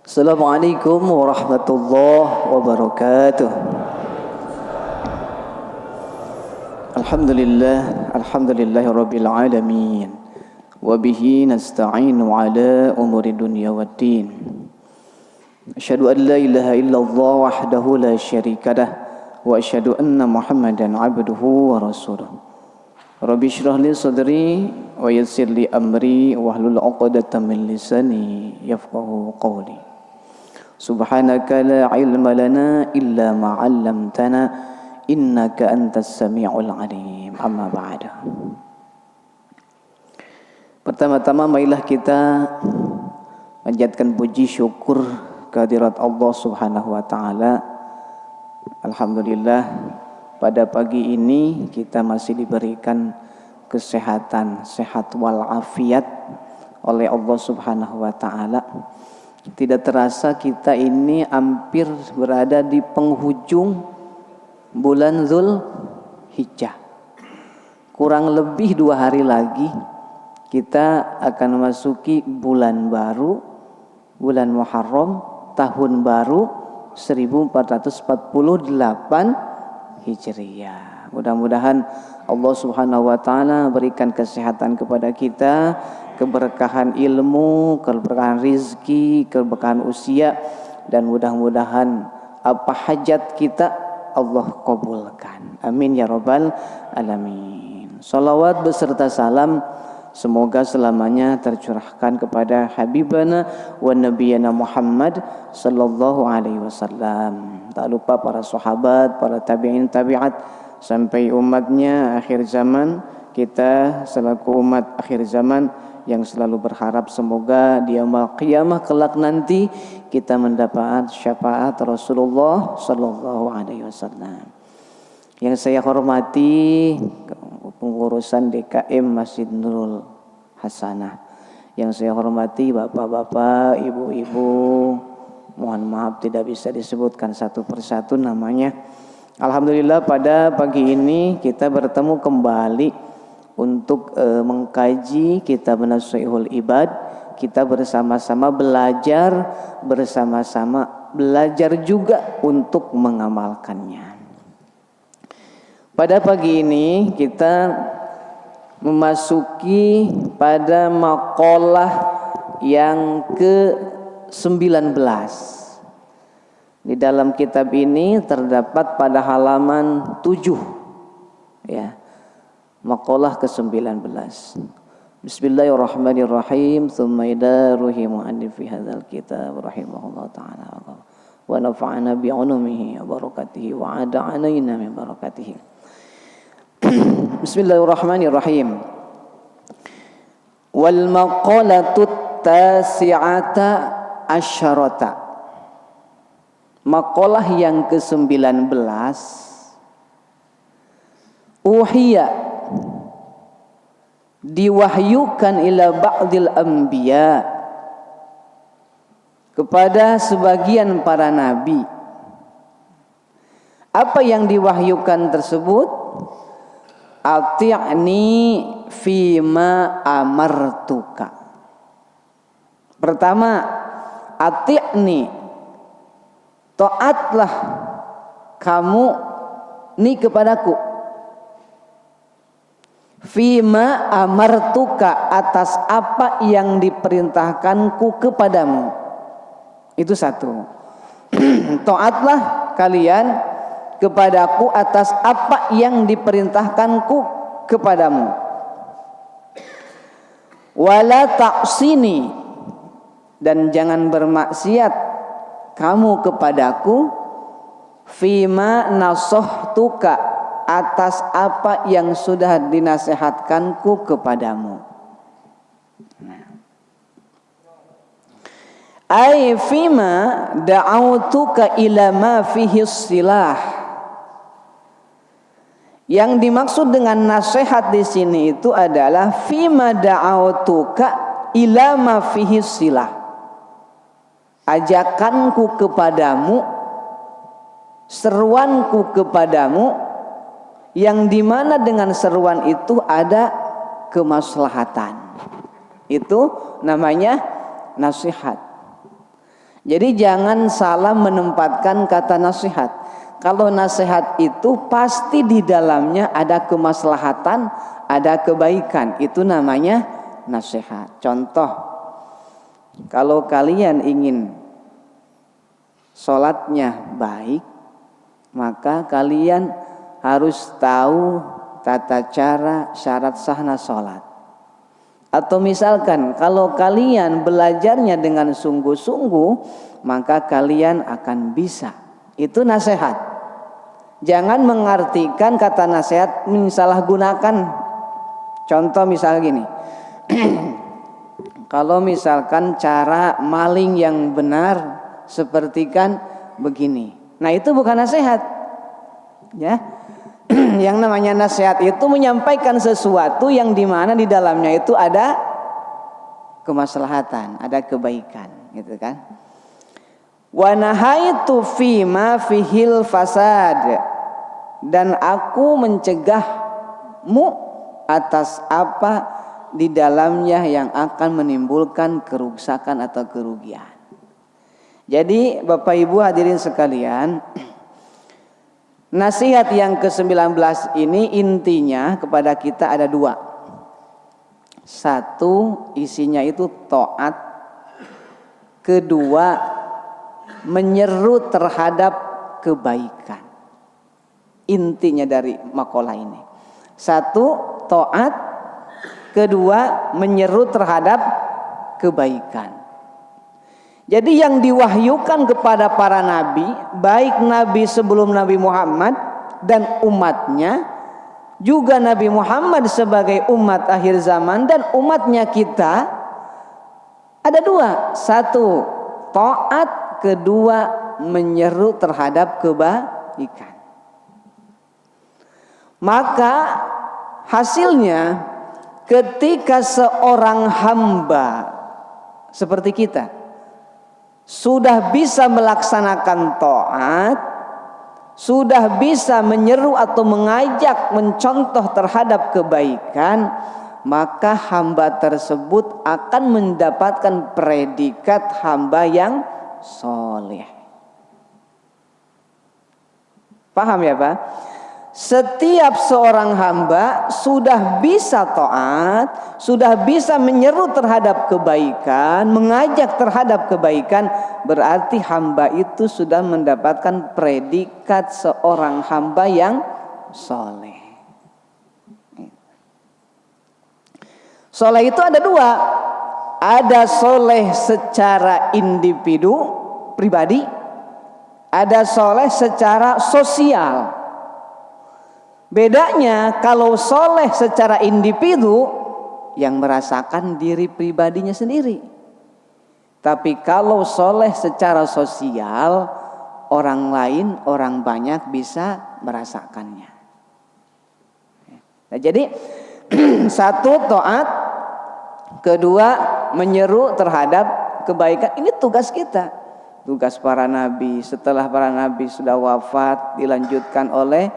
Assalamualaikum warahmatullahi wabarakatuh. Alhamdulillahirabbil alamin. Wa bihi nasta'inu ala umuri dunya waddin. Asyhadu an la ilaha illallah wahdahu la syarikalah wa asyhadu anna Muhammadan 'abduhu wa rasuluh. Rabbi shrah li sadri wa yassir li amri wahlul 'uqdatam min lisani yafqahu qawli. Subhanaka la ilma lana illa ma 'allamtana innaka antas sami'ul 'alim. Amma ba'du. Pertama-tama marilah kita panjatkan puji syukur kehadirat Allah Subhanahu wa taala. Alhamdulillah pada pagi ini kita masih diberikan kesehatan, sehat walafiat oleh Allah Subhanahu wa taala. Tidak terasa kita ini hampir berada di penghujung bulan Zulhijjah. Kurang lebih 2 hari lagi kita akan memasuki bulan baru, bulan Muharram, tahun baru 1448 Hijriyah. Mudah-mudahan Allah Subhanahu wa taala berikan kesehatan kepada kita, keberkahan ilmu, keberkahan rizki, keberkahan usia, dan mudah-mudahan apa hajat kita Allah kabulkan. Amin ya rabbal alamin. Salawat beserta salam semoga selamanya tercurahkan kepada habibana wa nabiyana Muhammad sallallahu alaihi wasallam. Tak lupa para sahabat, para tabi'in tabi'at sampai umatnya akhir zaman. Kita selaku umat akhir zaman yang selalu berharap semoga di yaumul qiyamah kelak nanti kita mendapat syafaat Rasulullah sallallahu alaihi wasallam. Yang saya hormati pengurusan DKM Masjid Nurul Hasanah. Yang saya hormati bapak-bapak, ibu-ibu, mohon maaf tidak bisa disebutkan satu persatu namanya. Alhamdulillah pada pagi ini kita bertemu kembali untuk mengkaji kitab Nashihul Ibad. Kita bersama-sama belajar, bersama-sama belajar juga untuk mengamalkannya. Pada pagi ini kita memasuki pada maqalah yang ke-19. Di dalam kitab ini terdapat pada halaman 7 ya. Maqalah ke-19. Bismillahirrahmanirrahim. Tsumma idaruhi mu'allif fi hadzal kitab rahimahullah taala wa nafa'ana bi 'ulumihi wa barakatihi wa 'ada 'alaina min barakatihi. Bismillahirrahmanirrahim. Wal maqalatu tasi'ata asyarata. Maqalah yang ke-19. Uhiya, diwahyukan ila ba'dil anbiya, kepada sebagian para nabi. Apa yang diwahyukan tersebut? Ati'ni fima amartuka. Pertama, ati'ni, taatlah kamu ni kepadaku. Fima amartuka, atas apa yang diperintahkanku kepadamu. Itu satu. Taatlah kalian kepadaku atas apa yang diperintahkanku kepadamu. Wala ta'sini, dan jangan bermaksiat kamu kepadaku fima nasahtuka, atas apa yang sudah dinasihatkanku kepadamu. Ai fima da'autuka ila ma fihi silah. Yang dimaksud dengan nasihat di sini itu adalah fima da'autuka ila ma fihi silah. Ajakanku kepadamu, seruanku kepadamu, yang dimana dengan seruan itu ada kemaslahatan. Itu namanya nasihat. Jadi jangan salah menempatkan kata nasihat. Kalau nasihat itu pasti di dalamnya ada kemaslahatan, ada kebaikan. Itu namanya nasihat. Contoh, kalau kalian ingin sholatnya baik, maka kalian harus tahu tata cara syarat sahnya sholat. Atau misalkan kalau kalian belajarnya dengan sungguh-sungguh, maka kalian akan bisa. Itu nasihat. Jangan mengartikan kata nasihat mensalahgunakan. Contoh misalnya gini. Kalau misalkan cara maling yang benar seperti kan begini. Nah, itu bukan nasihat. Ya. Yang namanya nasihat itu menyampaikan sesuatu yang dimana di dalamnya itu ada kemaslahatan, ada kebaikan, gitu kan? Wa nahaitu fima fihil fasad, dan aku mencegahmu atas apa di dalamnya yang akan menimbulkan kerusakan atau kerugian. Jadi Bapak Ibu hadirin sekalian, nasihat yang ke-19 ini intinya kepada kita ada dua. Satu, isinya itu taat. Kedua, menyeru terhadap kebaikan. Intinya dari makalah ini. Satu, taat. Kedua, menyeru terhadap kebaikan. Jadi yang diwahyukan kepada para nabi, baik nabi sebelum Nabi Muhammad dan umatnya, juga Nabi Muhammad sebagai umat akhir zaman dan umatnya kita, ada dua. Satu, taat. Kedua, menyeru terhadap kebaikan. Maka hasilnya ketika seorang hamba seperti kita sudah bisa melaksanakan taat, sudah bisa menyeru atau mengajak, mencontoh terhadap kebaikan, maka hamba tersebut akan mendapatkan predikat hamba yang soleh. Paham ya Pak? Setiap seorang hamba sudah bisa taat, sudah bisa menyeru terhadap kebaikan, mengajak terhadap kebaikan, berarti hamba itu sudah mendapatkan predikat seorang hamba yang soleh. Soleh itu ada dua. Ada soleh secara individu, pribadi. Ada soleh secara sosial. Bedanya kalau soleh secara individu, yang merasakan diri pribadinya sendiri. Tapi kalau soleh secara sosial, orang lain, orang banyak bisa merasakannya. Nah, jadi satu, taat. Kedua, menyeru terhadap kebaikan. Ini tugas kita. Tugas para nabi. Setelah para nabi sudah wafat, dilanjutkan oleh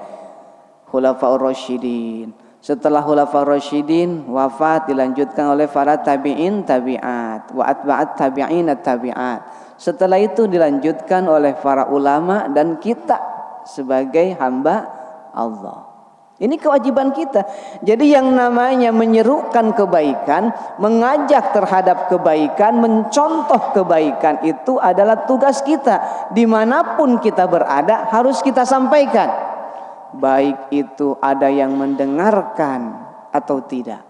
Khulafaur Rasyidin. Setelah Khulafaur Rasyidin wafat, dilanjutkan oleh para tabi'in, tabi'at, wa atba'at tabi'in, tabi'at. Setelah itu dilanjutkan oleh para ulama dan kita sebagai hamba Allah. Ini kewajiban kita. Jadi yang namanya menyerukan kebaikan, mengajak terhadap kebaikan, mencontoh kebaikan itu adalah tugas kita. Dimanapun kita berada harus kita sampaikan. Baik itu ada yang mendengarkan atau tidak.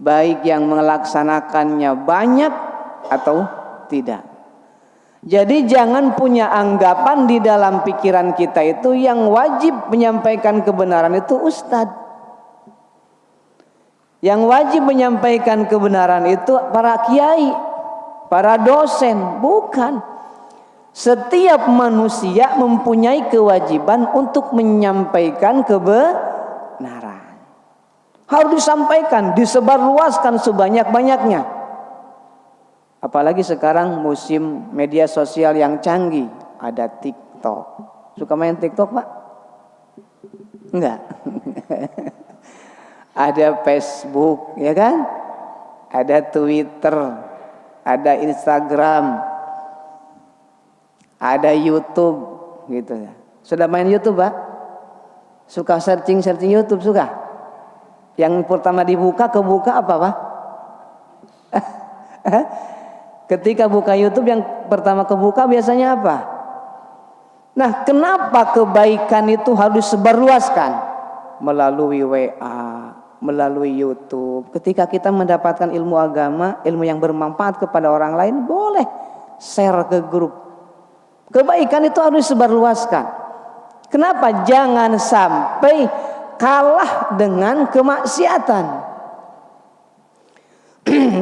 Baik yang melaksanakannya banyak atau tidak. Jadi jangan punya anggapan di dalam pikiran kita itu yang wajib menyampaikan kebenaran itu ustadz. Yang wajib menyampaikan kebenaran itu para kiai, para dosen. Bukan. Setiap manusia mempunyai kewajiban untuk menyampaikan kebenaran. Harus disampaikan, disebarluaskan sebanyak-banyaknya. Apalagi sekarang musim media sosial yang canggih. Ada TikTok. Suka main TikTok Pak? Enggak. Ada Facebook, ya kan? Ada Twitter, ada Instagram. ada YouTube gitu ya. Sudah main YouTube, Pak? Suka searching YouTube suka? Yang pertama kebuka apa, Pak? Ketika buka YouTube yang pertama kebuka biasanya apa? Nah, kenapa kebaikan itu harus disebarluaskan? Melalui WA, melalui YouTube. Ketika kita mendapatkan ilmu agama, ilmu yang bermanfaat kepada orang lain, boleh share ke grup. Kebaikan itu harus disebarluaskan. Kenapa? Jangan sampai kalah dengan kemaksiatan.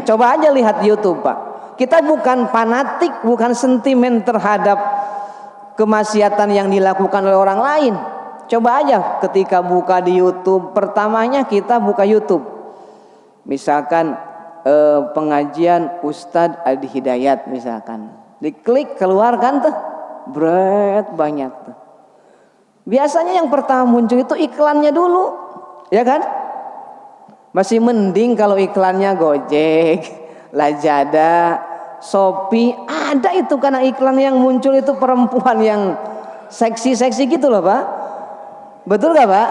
Coba aja lihat YouTube, Pak. Kita bukan fanatik, bukan sentimen terhadap kemaksiatan yang dilakukan oleh orang lain. Coba aja ketika buka di YouTube, pertamanya kita buka YouTube. Misalkan pengajian Ustadz Adi Hidayat misalkan. Diklik keluar kan tuh, banyak tuh. Biasanya yang pertama muncul itu iklannya dulu, ya kan? Masih mending kalau iklannya Gojek, Lazada, Shopee, ada itu karena iklan yang muncul itu perempuan yang seksi-seksi gitu loh, Pak. Betul gak, Pak?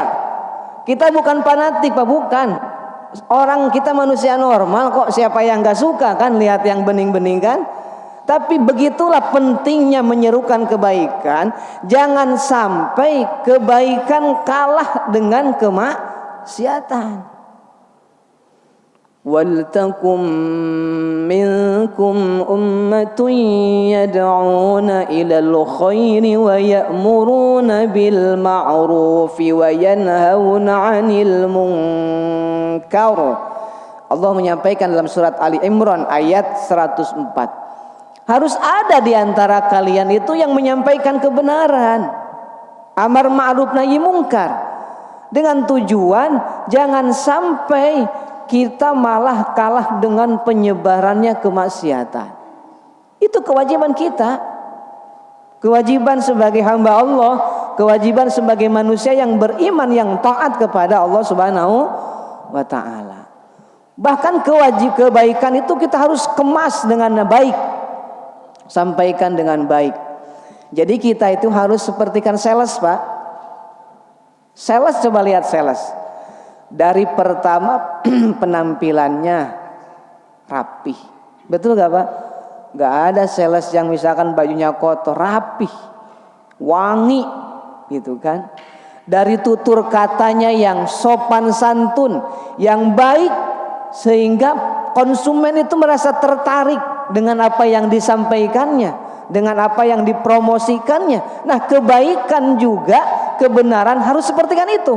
Kita bukan fanatik, Pak, bukan. Orang kita manusia normal kok, siapa yang gak suka kan lihat yang bening-bening kan? Tapi begitulah pentingnya menyerukan kebaikan. Jangan sampai kebaikan kalah dengan kemaksiatan. وَلْتَكُمْ مِنْكُمْ أُمَّةٌ يَدْعُونَ إِلَى الْخَيْرِ وَيَأْمُرُونَ بِالْمَعْرُوفِ وَيَنْهَوْنَ عَنِ الْمُنْكَرِ. Allah menyampaikan dalam surat Ali Imran ayat 104. Harus ada di antara kalian itu yang menyampaikan kebenaran, amar ma'ruf nahi mungkar, dengan tujuan jangan sampai kita malah kalah dengan penyebarannya kemaksiatan. Itu kewajiban kita. Kewajiban sebagai hamba Allah, kewajiban sebagai manusia yang beriman, yang taat kepada Allah Subhanahu wa ta'ala. Bahkan kebaikan itu kita harus kemas dengan baik, sampaikan dengan baik. Jadi kita itu harus sepertikan sales, Pak. Sales, coba lihat sales. Dari pertama penampilannya rapih, betul gak, Pak? Gak ada sales yang misalkan bajunya kotor, rapih, wangi, gitu kan? Dari tutur katanya yang sopan santun, yang baik, sehingga konsumen itu merasa tertarik dengan apa yang disampaikannya, dengan apa yang dipromosikannya. Nah, kebaikan juga, kebenaran harus seperti kan itu.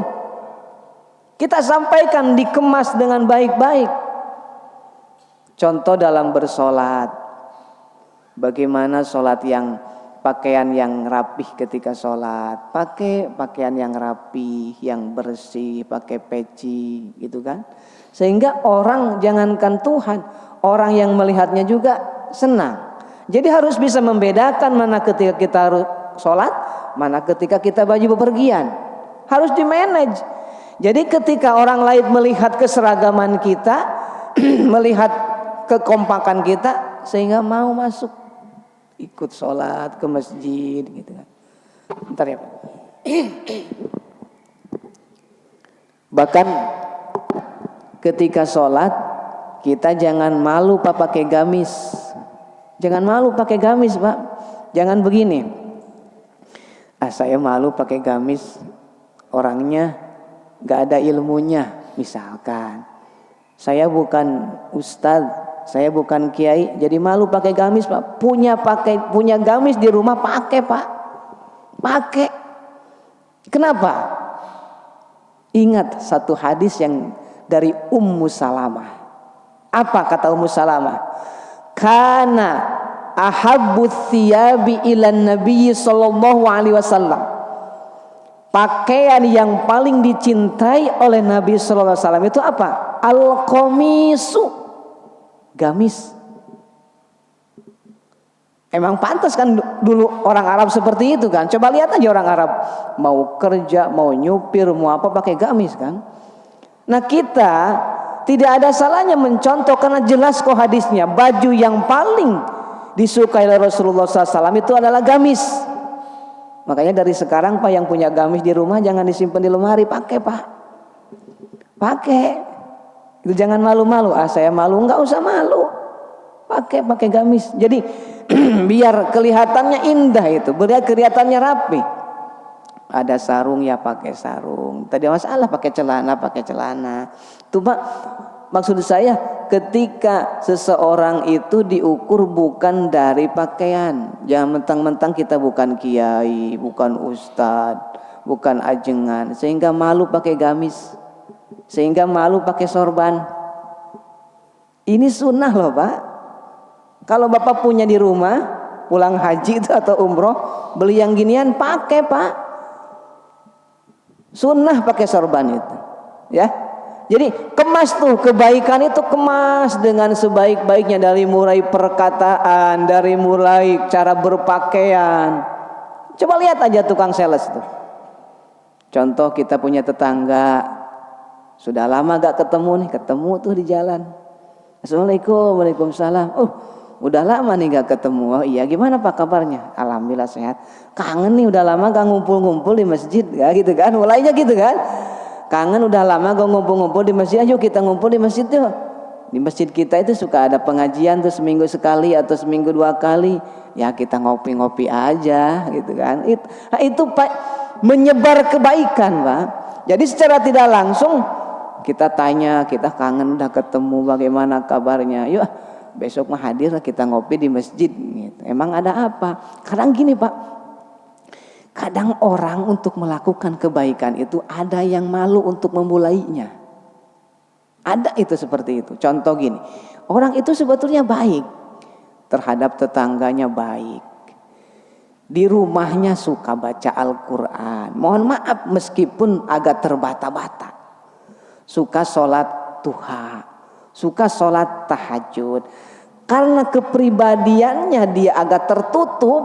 Kita sampaikan, dikemas dengan baik-baik. Contoh dalam bersolat, bagaimana solat yang pakaian yang rapih ketika solat, pakai pakaian yang rapih, yang bersih, pakai peci, gitu kan? Sehingga orang, jangankan Tuhan, orang yang melihatnya juga senang. Jadi harus bisa membedakan mana ketika kita harus solat, mana ketika kita baju bepergian. Harus di-manage. Jadi ketika orang lain melihat keseragaman kita, melihat kekompakan kita, sehingga mau masuk, ikut sholat ke masjid, gitu kan. Bentar ya, Pak. Bahkan ketika sholat, kita jangan malu Pak pakai gamis. Jangan malu pakai gamis, Pak. Jangan begini. Saya malu pakai gamis, orangnya gak ada ilmunya, misalkan. Saya bukan ustadz, saya bukan kiai, jadi malu pakai gamis, Pak. Punya gamis di rumah, pakai, Pak. Pakai. Kenapa? Ingat satu hadis yang dari Ummu Salamah. Apa kata Ummu Salamah? Kana ahabbu thiyabi ilan nabiyyi sallallahu alaihi wasallam. Pakaian yang paling dicintai oleh Nabi sallallahu alaihi wasallam itu apa? Al-qamisu, gamis. Emang pantas kan dulu orang Arab seperti itu kan? Coba lihat aja orang Arab mau kerja, mau nyupir, mau apa pakai gamis kan? Nah, kita tidak ada salahnya mencontoh karena jelas kok hadisnya. Baju yang paling disukai oleh Rasulullah SAW itu adalah gamis. Makanya dari sekarang Pak yang punya gamis di rumah jangan disimpan di lemari, pakai Pak. Pakai. Itu jangan malu-malu. Saya malu, enggak usah malu. Pakai gamis. Jadi biar kelihatannya indah itu, biar kelihatannya rapi. Ada sarung ya pakai sarung. Tadi masalah pakai celana. Itu Pak, maksud saya ketika seseorang itu diukur bukan dari pakaian. Jangan mentang-mentang kita bukan kiai, bukan ustadz, bukan ajengan, sehingga malu pakai gamis, sehingga malu pakai sorban. Ini sunnah loh Pak. Kalau Bapak punya di rumah, pulang haji itu atau umroh, beli yang ginian pakai Pak. Sunnah pakai sorban itu, ya. Jadi kemas tuh kebaikan itu, kemas dengan sebaik-baiknya, dari mulai perkataan, dari mulai cara berpakaian. Coba lihat aja tukang sales tuh. Contoh kita punya tetangga, sudah lama gak ketemu tuh di jalan. Assalamualaikum, waalaikumsalam. Udah lama nih gak ketemu. Oh iya, gimana Pak kabarnya? Alhamdulillah sehat. Kangen nih, udah lama gak ngumpul-ngumpul di masjid, gak gitu kan? Mulainya gitu kan? Kangen udah lama gak ngumpul-ngumpul di masjid. Ayo kita ngumpul di masjid yuk. Di masjid kita itu suka ada pengajian tuh seminggu sekali atau seminggu 2 kali. Ya kita ngopi-ngopi aja gitu kan. Itu Pak menyebar kebaikan Pak. Jadi secara tidak langsung kita tanya, kita kangen udah ketemu, bagaimana kabarnya? Yuk besok mah hadir kita ngopi di masjid gitu. Emang ada apa? Kadang gini Pak, kadang orang untuk melakukan kebaikan itu ada yang malu untuk memulainya. Ada itu seperti itu. Contoh gini, orang itu sebetulnya baik terhadap tetangganya, baik di rumahnya suka baca Al-Quran, mohon maaf meskipun agak terbata-bata, suka sholat duha, suka sholat tahajud. Karena kepribadiannya dia agak tertutup,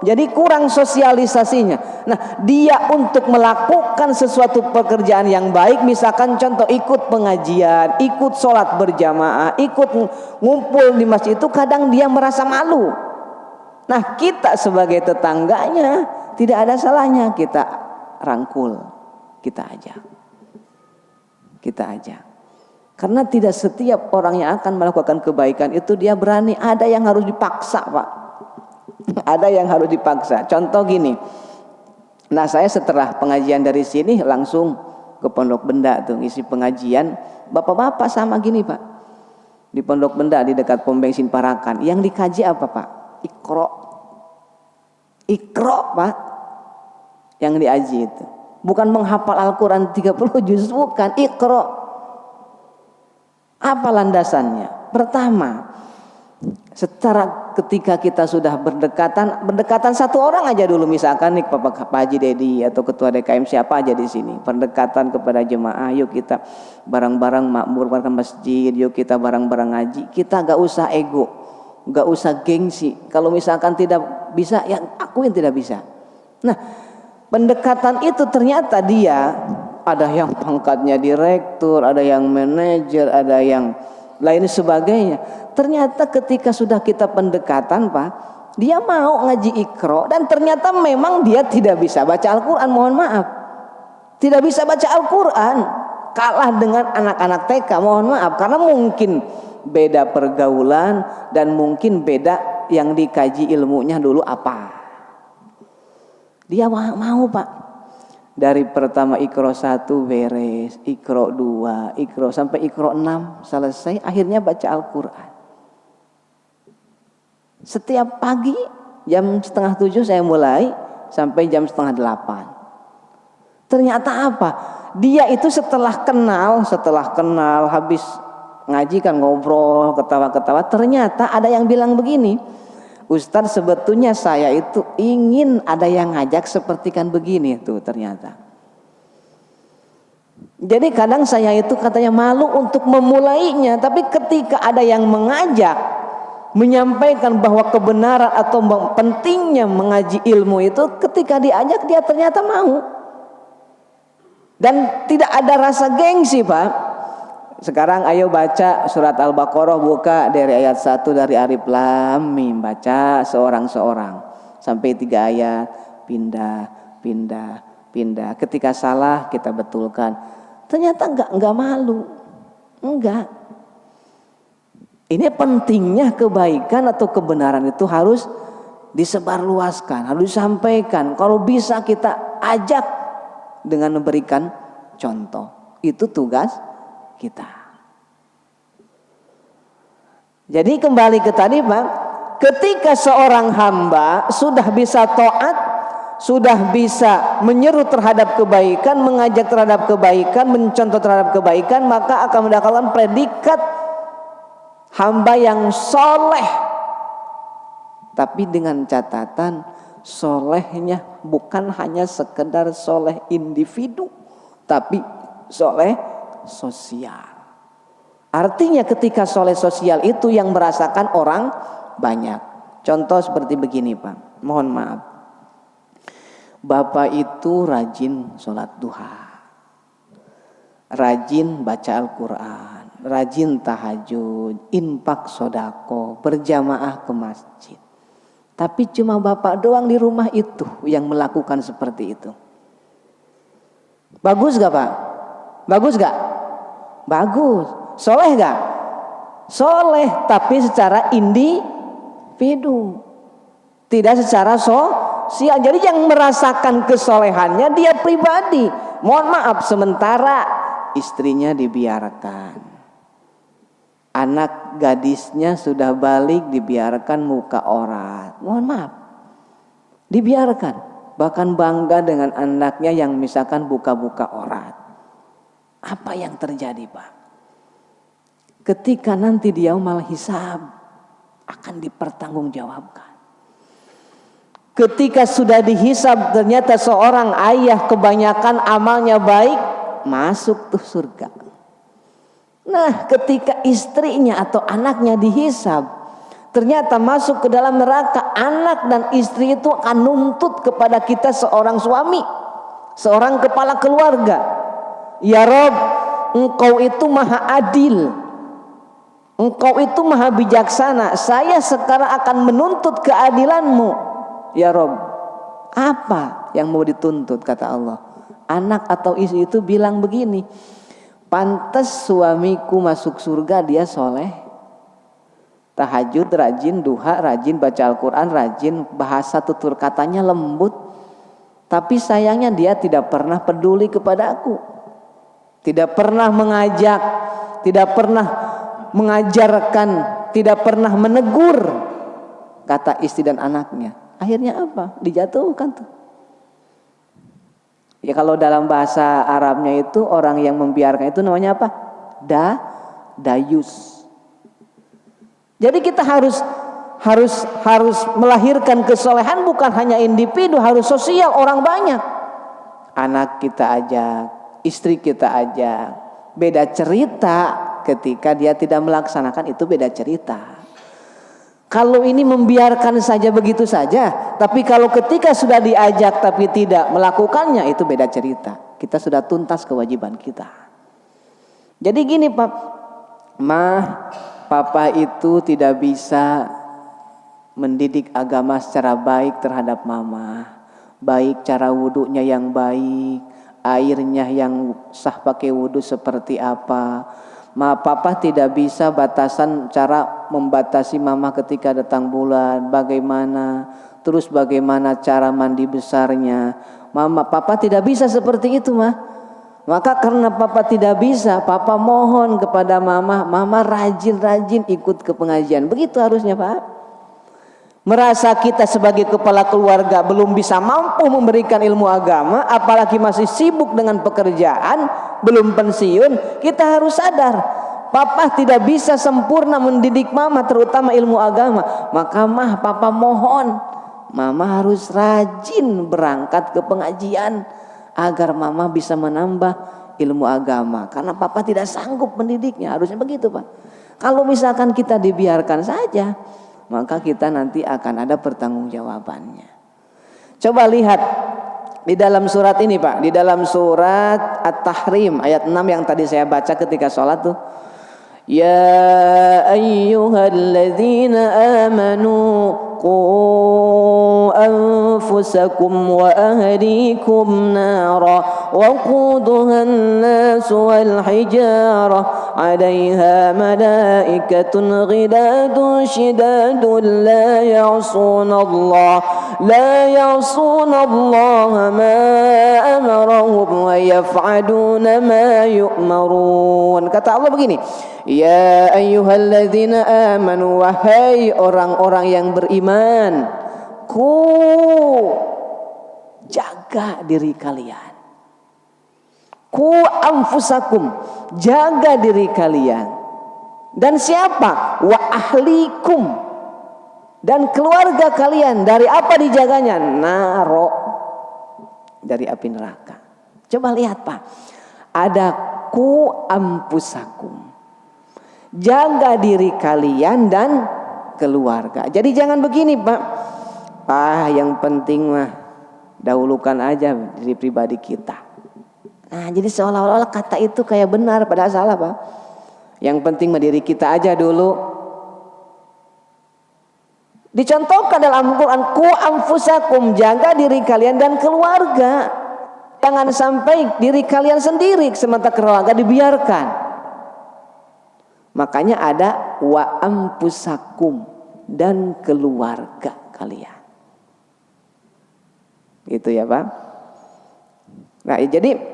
jadi kurang sosialisasinya. Nah, dia untuk melakukan sesuatu pekerjaan yang baik, misalkan contoh ikut pengajian, ikut sholat berjamaah, ikut ngumpul di masjid, itu kadang dia merasa malu. Nah, kita sebagai tetangganya tidak ada salahnya kita rangkul, kita ajak. Karena tidak setiap orang yang akan melakukan kebaikan itu dia berani. Ada yang harus dipaksa Pak. Ada yang harus dipaksa. Contoh gini. Nah saya setelah pengajian dari sini langsung ke Pondok Benda tuh ngisi pengajian. Bapak-bapak sama gini Pak. Di Pondok Benda di dekat pom bensin Parakan. Yang dikaji apa Pak? Iqra Pak. Yang diaji itu. Bukan menghafal Al-Quran 30 juz, bukan. Iqra. Apa landasannya? Pertama, secara ketika kita sudah berdekatan satu orang aja dulu, misalkan nih Pak Haji Dedi atau Ketua DKM siapa aja di sini, pendekatan kepada jemaah, yuk kita bareng-bareng makmurkan masjid, yuk kita bareng-bareng ngaji. Kita gak usah ego, gak usah gengsi. Kalau misalkan tidak bisa, ya akuin tidak bisa. Nah, pendekatan itu ternyata dia ada yang pangkatnya direktur, ada yang manajer, ada yang lain sebagainya. Ternyata ketika sudah kita pendekatan Pak, dia mau ngaji Iqra, dan ternyata memang dia tidak bisa baca Al-Quran, mohon maaf. Tidak bisa baca Al-Quran, kalah dengan anak-anak TK, mohon maaf. Karena mungkin beda pergaulan dan mungkin beda yang dikaji ilmunya dulu apa. Dia mau Pak. Dari pertama Iqra 1 beres, Iqra 2, Iqra sampai Iqra 6 selesai, akhirnya baca Al-Quran. Setiap pagi jam 6:30 saya mulai sampai jam 7:30. Ternyata apa? Dia itu setelah kenal habis ngaji kan ngobrol, ketawa-ketawa, ternyata ada yang bilang begini, Ustadz sebetulnya saya itu ingin ada yang ngajak seperti kan begini tuh ternyata. Jadi kadang saya itu katanya malu untuk memulainya, tapi ketika ada yang mengajak, menyampaikan bahwa kebenaran atau pentingnya mengaji ilmu itu, ketika diajak dia ternyata mau. Dan tidak ada rasa gengsi Pak. Sekarang ayo baca surat Al-Baqarah, buka dari ayat 1 dari Alif Lam Mim, baca seorang-seorang sampai 3 ayat, pindah. Ketika salah kita betulkan. Ternyata enggak malu. Enggak. Ini pentingnya kebaikan atau kebenaran itu harus disebarluaskan, harus disampaikan. Kalau bisa kita ajak dengan memberikan contoh. Itu tugas kita. Jadi kembali ke tadi Pak, ketika seorang hamba sudah bisa taat, sudah bisa menyeru terhadap kebaikan, mengajak terhadap kebaikan, mencontoh terhadap kebaikan, maka akan mendapatkan predikat hamba yang soleh. Tapi dengan catatan, solehnya bukan hanya sekedar soleh individu, tapi soleh sosial. Artinya ketika soleh sosial itu yang merasakan orang banyak. Contoh seperti begini Pak, mohon maaf. Bapak itu rajin sholat duha, rajin baca Al-Quran, rajin tahajud, infak sodako, berjamaah ke masjid. Tapi cuma bapak doang di rumah itu yang melakukan seperti itu. Bagus gak Pak? Bagus gak? Bagus. Soleh gak? Soleh, tapi secara individu, tidak secara sosial. Jadi yang merasakan kesolehannya dia pribadi. Mohon maaf, sementara istrinya dibiarkan, anak gadisnya sudah balik dibiarkan muka aurat. Mohon maaf, dibiarkan. Bahkan bangga dengan anaknya yang misalkan buka-buka aurat. Apa yang terjadi Pak? Ketika nanti dia yaumul hisab akan dipertanggungjawabkan. Ketika sudah dihisab ternyata seorang ayah kebanyakan amalnya baik, masuk tuh surga. Nah, ketika istrinya atau anaknya dihisab ternyata masuk ke dalam neraka, anak dan istri itu akan nuntut kepada kita seorang suami, seorang kepala keluarga. Ya Rob, Engkau itu maha adil, Engkau itu maha bijaksana. Saya sekarang akan menuntut keadilanmu. Ya Rob, apa yang mau dituntut? Kata Allah. Anak atau istri itu bilang begini, pantas suamiku masuk surga, dia soleh, tahajud, rajin duha, rajin baca Al-Quran, rajin bahasa tutur katanya lembut. Tapi sayangnya dia tidak pernah peduli kepada aku, tidak pernah mengajak, tidak pernah mengajarkan, tidak pernah menegur, kata istri dan anaknya. Akhirnya apa? Dijatuhkan tuh. Ya kalau dalam bahasa Arabnya itu orang yang membiarkan itu namanya apa? Dayus. Jadi kita harus melahirkan kesolehan bukan hanya individu, harus sosial, orang banyak. Anak kita ajak, istri kita ajak. Beda cerita ketika dia tidak melaksanakan, itu beda cerita. Kalau ini membiarkan saja begitu saja, tapi kalau ketika sudah diajak tapi tidak melakukannya, itu beda cerita. Kita sudah tuntas kewajiban kita. Jadi gini Pak, Papa itu tidak bisa mendidik agama secara baik terhadap Mama. Baik cara wudhunya yang baik, airnya yang sah pakai wudhu seperti apa. Papa tidak bisa batasan cara membatasi Mama ketika datang bulan, bagaimana, terus bagaimana cara mandi besarnya. Papa tidak bisa seperti itu Maka karena Papa tidak bisa, Papa mohon kepada Mama rajin-rajin ikut ke pengajian. Begitu harusnya Pak. Merasa kita sebagai kepala keluarga belum bisa mampu memberikan ilmu agama, apalagi masih sibuk dengan pekerjaan, belum pensiun, kita harus sadar Papa tidak bisa sempurna mendidik Mama terutama ilmu agama. Maka Papa mohon Mama harus rajin berangkat ke pengajian agar Mama bisa menambah ilmu agama, karena Papa tidak sanggup mendidiknya. Harusnya begitu Pak. Kalau misalkan kita dibiarkan saja, maka kita nanti akan ada pertanggungjawabannya. Coba lihat Di dalam surat ini Pak, di dalam surat At-Tahrim ayat 6 yang tadi saya baca ketika sholat tuh. Ya ayyuhalladzina amanu qu anfusakum wa ahlikum nara waquduha an-nas wal hijarah 'alaiha malaikatun ghidadun shidadun la ya'suna Allah ma amarahum wa yaf'aluna ma yu'marun. Kata Allah begini, ya ayyuhalladzina amanu, wahai orang-orang yang beriman, jaga diri kalian. Anfusakum, jaga diri kalian. Dan siapa? Wa ahlikum, dan keluarga kalian. Dari apa dijaganya? Naro, dari api neraka. Coba lihat Pak, ada anfusakum, jaga diri kalian dan keluarga. Jadi jangan begini Pak, yang penting mah dahulukan aja diri pribadi kita. Nah, jadi seolah-olah kata itu kayak benar, padahal salah Pak. Yang penting mah diri kita aja dulu. Dicontohkan dalam Al-Quran, anfusakum, jaga diri kalian dan keluarga. Jangan sampai diri kalian sendiri sementara keluarga dibiarkan. Makanya ada wa anfusakum, dan keluarga kalian. Gitu ya Pak. Nah, jadi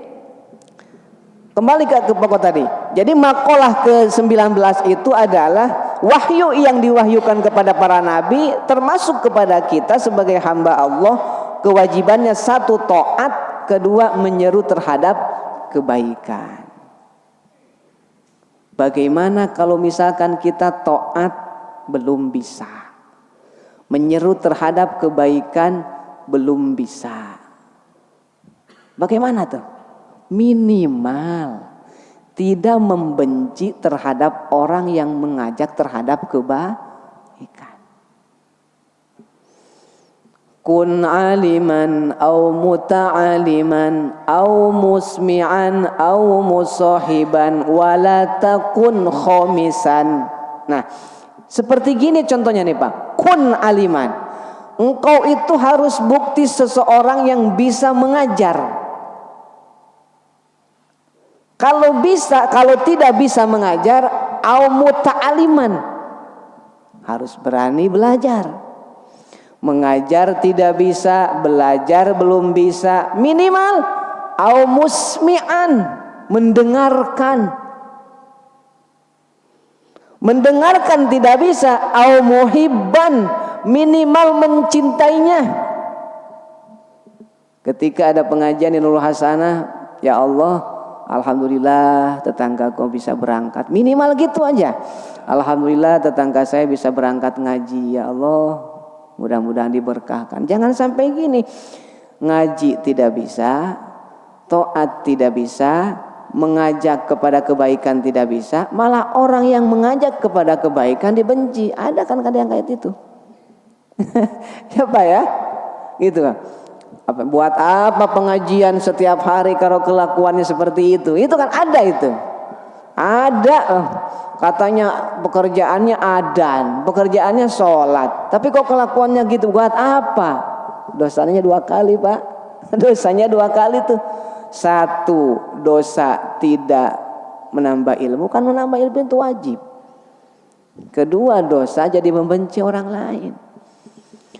kembali ke pokok tadi. Jadi makalah ke-19 itu adalah wahyu yang diwahyukan kepada para nabi, termasuk kepada kita sebagai hamba Allah. Kewajibannya satu, taat, kedua, menyeru terhadap kebaikan. Bagaimana kalau misalkan kita taat belum bisa, menyeru terhadap kebaikan belum bisa? Bagaimana tuh? Minimal tidak membenci terhadap orang yang mengajak terhadap kebaikan. Kun aliman au muta'aliman au musmi'an au musahiban wala takun khomisan. Nah, seperti gini contohnya nih Pak. Kun aliman, engkau itu harus bukti seseorang yang bisa mengajar. Kalau bisa, kalau tidak bisa mengajar, au muta'aliman, harus berani belajar. Mengajar tidak bisa, belajar belum bisa, minimal au musmi'an, mendengarkan. Mendengarkan tidak bisa, au muhibban, minimal mencintainya. Ketika ada pengajian di Nurul Hasanah, ya Allah, alhamdulillah tetanggaku bisa berangkat, minimal gitu aja. Alhamdulillah tetangga saya bisa berangkat ngaji, ya Allah mudah-mudahan diberkahkan. Jangan sampai gini, ngaji tidak bisa, taat tidak bisa, mengajak kepada kebaikan tidak bisa, malah orang yang mengajak kepada kebaikan dibenci. Ada kan kadang kayak itu. Siapa ya? Gitu kan. Buat apa pengajian setiap hari kalau kelakuannya seperti itu? Itu kan ada itu. Ada katanya pekerjaannya adan, pekerjaannya sholat, tapi kok kelakuannya gitu, buat apa? Dosanya 2 kali Pak. Dosanya 2 kali tuh. 1, dosa tidak menambah ilmu, kan menambah ilmu itu wajib. Kedua, dosa jadi membenci orang lain.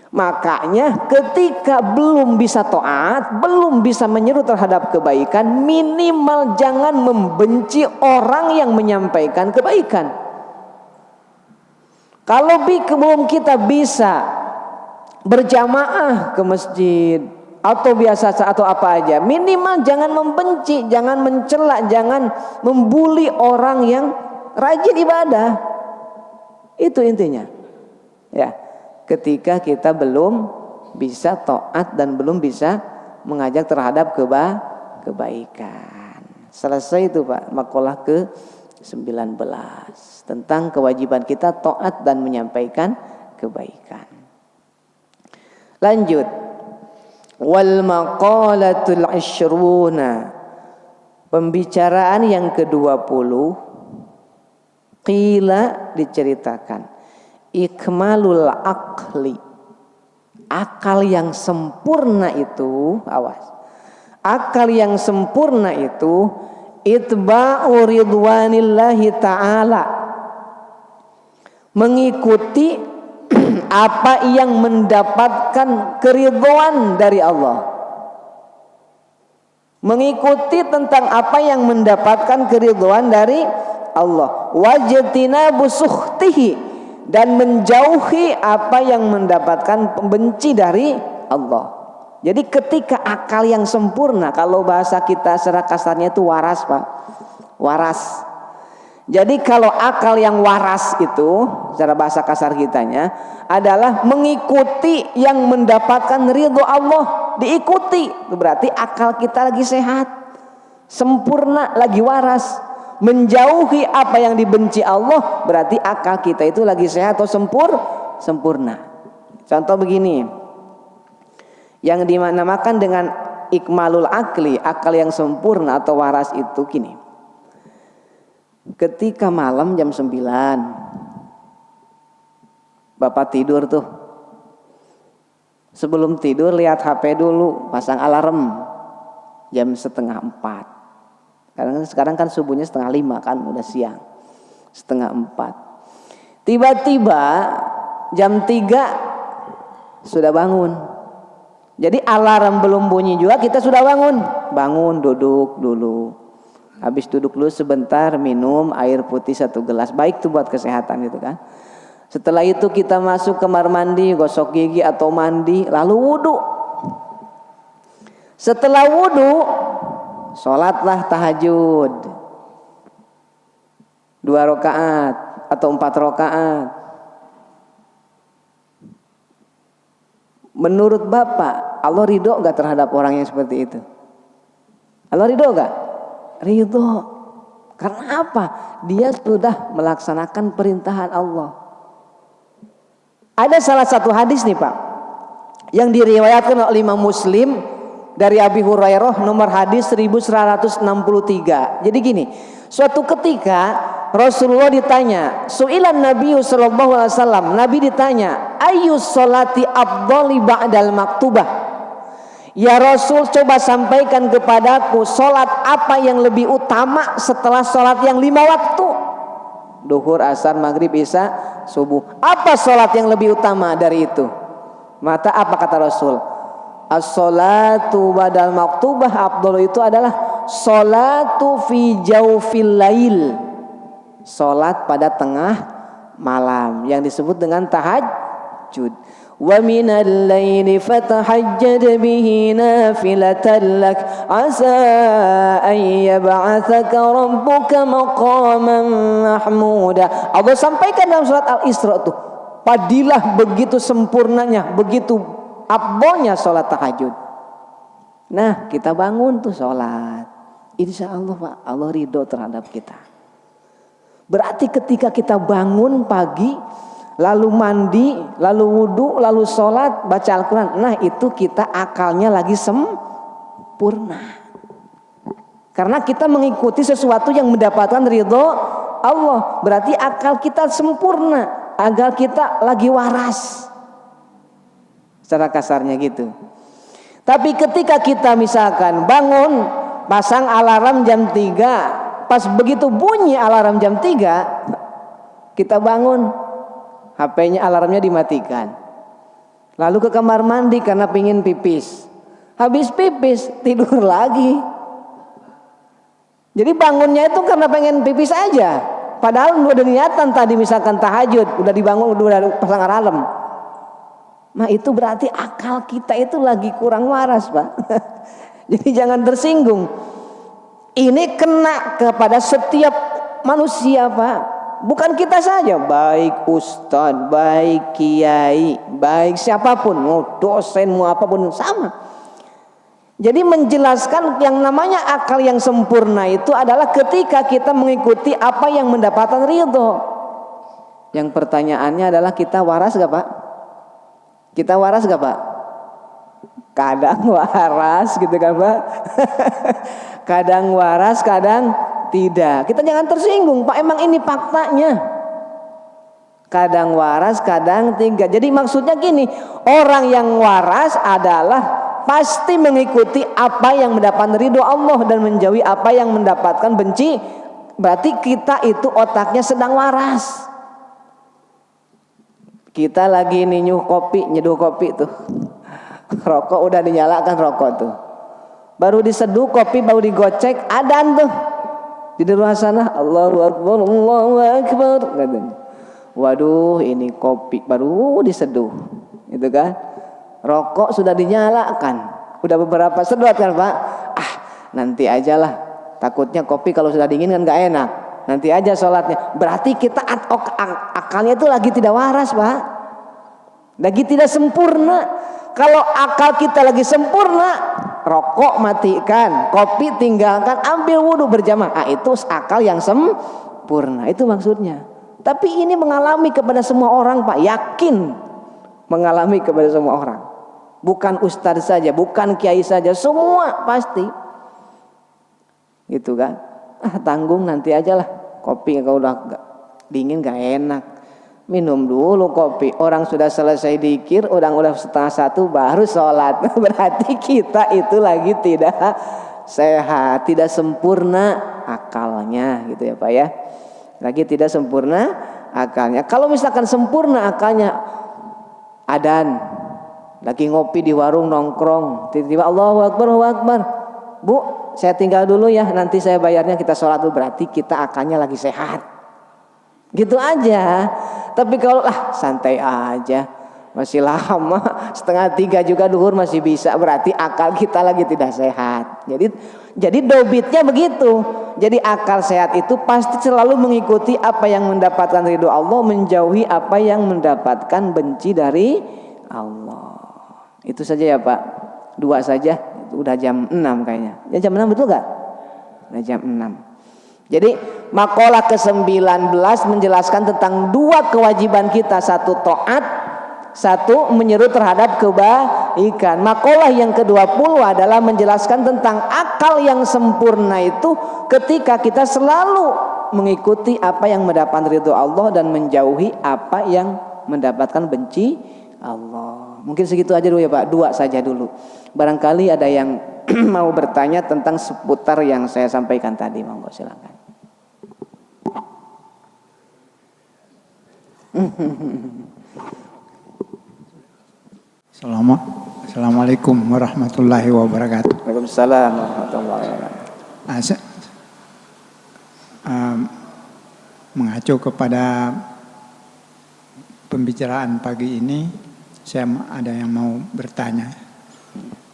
Makanya ketika belum bisa taat, belum bisa menyeru terhadap kebaikan, minimal jangan membenci orang yang menyampaikan kebaikan. Kalau belum kita bisa berjamaah ke masjid atau biasa atau apa aja, minimal jangan membenci, jangan mencela, jangan membuli orang yang rajin ibadah. Itu intinya. Ya. Ketika kita belum bisa taat dan belum bisa mengajak terhadap kebaikan. Selesai itu Pak, makalah ke-19 tentang kewajiban kita taat dan menyampaikan kebaikan. Lanjut. Wal maqalatul 'ishruna, pembicaraan yang ke-20, qila, diceritakan, ikmalul aqli, akal yang sempurna itu, awas, akal yang sempurna itu itba'u ridwanillahi ta'ala, mengikuti apa yang mendapatkan keridhaan dari Allah, mengikuti tentang apa yang mendapatkan keridhaan dari Allah, wajtinabu sukhtihi, dan menjauhi apa yang mendapatkan pembenci dari Allah. Jadi ketika akal yang sempurna, kalau bahasa kita secara kasarnya itu waras, Pak, waras. Jadi kalau akal yang waras itu secara bahasa kasar kitanya adalah mengikuti yang mendapatkan ridho Allah, diikuti. Berarti akal kita lagi sehat, sempurna, lagi waras. Menjauhi apa yang dibenci Allah, berarti akal kita itu lagi sehat atau sempurna. Contoh begini, yang dinamakan dengan ikmalul akli, akal yang sempurna atau waras itu gini. Ketika malam jam 9 Bapak tidur tuh, sebelum tidur lihat HP dulu, pasang alarm jam 3:30. Karena sekarang kan subuhnya 4:30 kan, udah siang, 3:30. Tiba-tiba jam 3 sudah bangun. Jadi alarm belum bunyi juga kita sudah bangun, duduk dulu. Habis duduk dulu sebentar, minum air putih 1 gelas, baik tuh buat kesehatan gitu kan. Setelah itu kita masuk kamar mandi, gosok gigi atau mandi, lalu wudhu. Setelah wudhu, sholatlah tahajud 2 rakaat atau 4 rakaat. Menurut Bapak, Allah ridho gak terhadap orang yang seperti itu? Allah ridho gak? Ridho. Karena apa? Dia sudah melaksanakan perintahan Allah. Ada salah satu hadis nih Pak, yang diriwayatkan oleh Imam Muslim dari Abi Hurairah, nomor hadis 1163. Jadi gini, suatu ketika Rasulullah ditanya, su'ilan Nabi sallallahu alaihi wasallam, Nabi ditanya, ayyus sholati afdhali ba'dal maktubah? Ya Rasul, coba sampaikan kepadaku, sholat apa yang lebih utama setelah sholat yang 5 waktu? Duhur, asar, maghrib, isya, subuh. Apa sholat yang lebih utama dari itu? Maka apa kata Rasul? As-sholatu badal maktubah afdalu, itu adalah sholatu fi jawfil lail, sholat pada tengah malam yang disebut dengan tahajud. Wa minal laili fatahajjad bihi nafilatan lak asa an yab'atsaka rabbuka maqaman mahmuda. Allah sampaikan dalam surat Al-Isra tuh, padilah begitu sempurnanya, begitu afdalnya sholat tahajud. Nah, kita bangun tuh sholat, insya Allah Pak, Allah ridho terhadap kita. Berarti ketika kita bangun pagi, lalu mandi, lalu wudhu, lalu sholat, baca Al-Quran, nah itu kita akalnya lagi sempurna. Karena kita mengikuti sesuatu yang mendapatkan ridho Allah. Berarti akal kita sempurna, akal kita lagi waras. Secara kasarnya gitu. Tapi ketika kita misalkan bangun, pasang alarm jam 3, pas begitu bunyi alarm jam 3, kita bangun, HP-nya alarmnya dimatikan. Lalu ke kamar mandi karena pingin pipis. Habis pipis, tidur lagi. Jadi bangunnya itu karena pengen pipis aja. Padahal udah niatan tadi misalkan tahajud, udah dibangun, udah pasang alarm. Nah itu berarti akal kita itu lagi kurang waras Pak. Jadi jangan tersinggung. Ini kena kepada setiap manusia Pak. Bukan kita saja, baik ustadz, baik kiai, baik siapapun, mau dosen, mau apapun sama. Jadi menjelaskan yang namanya akal yang sempurna itu adalah ketika kita mengikuti apa yang mendapatkan ridho. Yang pertanyaannya adalah kita waras gak Pak? Kita waras gak Pak? Kadang waras gitu kan Pak. Kadang waras, kadang tidak. Kita jangan tersinggung Pak, emang ini faktanya. Kadang waras, kadang tidak. Jadi maksudnya gini, orang yang waras adalah pasti mengikuti apa yang mendapat ridho Allah dan menjauhi apa yang mendapatkan benci. Berarti kita itu otaknya sedang waras. Kita lagi nyeduh kopi tuh. Rokok udah dinyalakan rokok tuh. Baru diseduh kopi, baru digocek, adzan tuh. Di luar sana Allahu Akbar, Allahu Akbar katanya. Waduh, ini kopi baru diseduh. Gitu kan? Rokok sudah dinyalakan. Udah beberapa sedot kan, Pak? Nanti ajalah. Takutnya kopi kalau sudah dingin kan gak enak. Nanti aja sholatnya. Berarti kita akalnya itu lagi tidak waras, Pak. Lagi tidak sempurna. Kalau akal kita lagi sempurna, rokok matikan, kopi tinggalkan, ambil wudhu berjamaah. Itu akal yang sempurna. Itu maksudnya. Tapi ini mengalami kepada semua orang, Pak. Yakin mengalami kepada semua orang. Bukan ustadz saja, bukan kiai saja, semua pasti. Gitu kan? Tanggung nanti aja lah. Kopi kalau udah dingin gak enak. Minum dulu kopi. Orang sudah selesai dikir, orang udah 12:30 baru sholat. Berarti kita itu lagi tidak sehat, tidak sempurna akalnya, gitu ya Pak ya. Lagi tidak sempurna akalnya. Kalau misalkan sempurna akalnya, adzan, lagi ngopi di warung nongkrong, tiba-tiba Allahu Akbar, Allahu Akbar. Bu, saya tinggal dulu ya, nanti saya bayarnya, kita sholat dulu. Berarti kita akalnya lagi sehat. Gitu aja. Tapi kalau santai aja, masih lama, 2:30 juga duhur masih bisa, berarti akal kita lagi tidak sehat. Jadi dobitnya begitu. Jadi akal sehat itu pasti selalu mengikuti apa yang mendapatkan ridho Allah, menjauhi apa yang mendapatkan benci dari Allah. Itu saja ya Pak. 2 saja. Udah jam 6 kayaknya. Ya jam 6 betul gak? Udah jam 6. Jadi makalah ke-19 menjelaskan tentang 2 kewajiban kita. 1 taat, 1 menyeru terhadap kebaikan. Makalah yang ke-20 adalah menjelaskan tentang akal yang sempurna itu ketika kita selalu mengikuti apa yang mendapat ridho Allah dan menjauhi apa yang mendapatkan benci Allah. Mungkin segitu aja dulu ya Pak, 2 saja dulu. Barangkali ada yang mau bertanya tentang seputar yang saya sampaikan tadi, monggo silakan. Assalamualaikum warahmatullahi wabarakatuh. Waalaikumsalam warahmatullahi wabarakatuh. Mengacu kepada pembicaraan pagi ini, saya ada yang mau bertanya,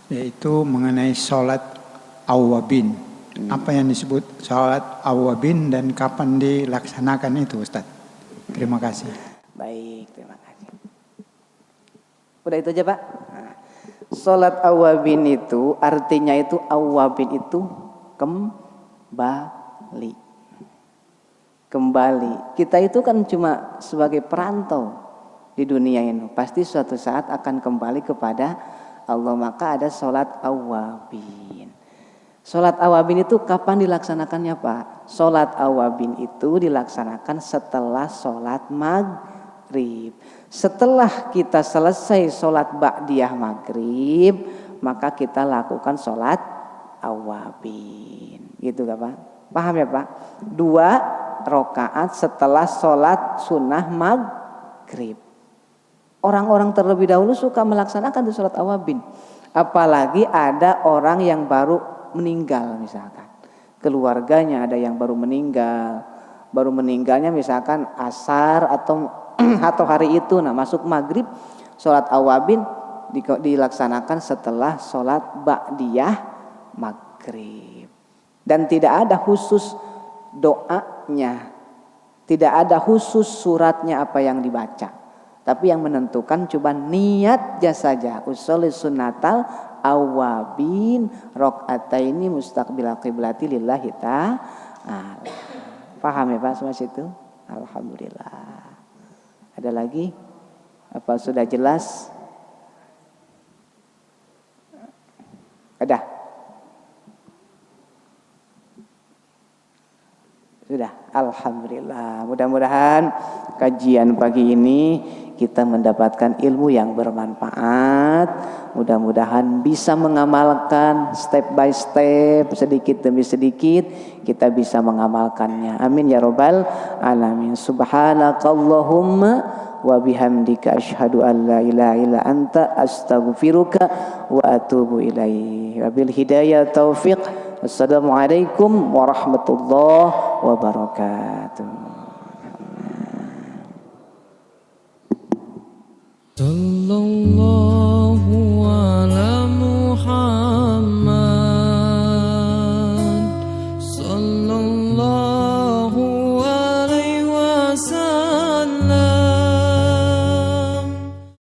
yaitu mengenai sholat awwabin. Apa yang disebut sholat awwabin dan kapan dilaksanakan itu, Ustaz? Terima kasih. Baik, terima kasih. Udah itu aja Pak. Sholat awwabin itu artinya itu awwabin itu kembali. Kita itu kan cuma sebagai perantau di dunia ini. Pasti suatu saat akan kembali kepada Allah. Maka ada sholat awwabin. Sholat awwabin itu kapan dilaksanakannya Pak? Sholat awwabin itu dilaksanakan setelah sholat maghrib. Setelah kita selesai sholat ba'diyah maghrib, maka kita lakukan sholat awwabin. Gitu gak Pak? Paham ya Pak? 2 rakaat setelah sholat sunnah maghrib. Orang-orang terlebih dahulu suka melaksanakan sholat awwabin. Apalagi ada orang yang baru meninggal misalkan, keluarganya ada yang baru meninggalnya misalkan asar atau hari itu, masuk maghrib, sholat awwabin dilaksanakan setelah sholat ba'diyah maghrib. Dan tidak ada khusus doanya, tidak ada khusus suratnya apa yang dibaca, tapi yang menentukan cuma niatnya saja. Usolli sunnatal awwabin rakaataini mustaqbilal qiblati lillahi ta'ala. Paham ya Pak semua situ? Alhamdulillah. Ada lagi? Apa sudah jelas? Ada? Sudah, alhamdulillah. Mudah-mudahan kajian pagi ini kita mendapatkan ilmu yang bermanfaat. Mudah-mudahan bisa mengamalkan step by step, sedikit demi sedikit kita bisa mengamalkannya. Amin ya rabbal alamin. Subhanakallahumma wa bihamdika asyhadu an la ilaha illa anta astaghfiruka wa atubu ilaik. Wabil hidayah taufik. Assalamualaikum warahmatullahi wabarakatuh. Sallallahu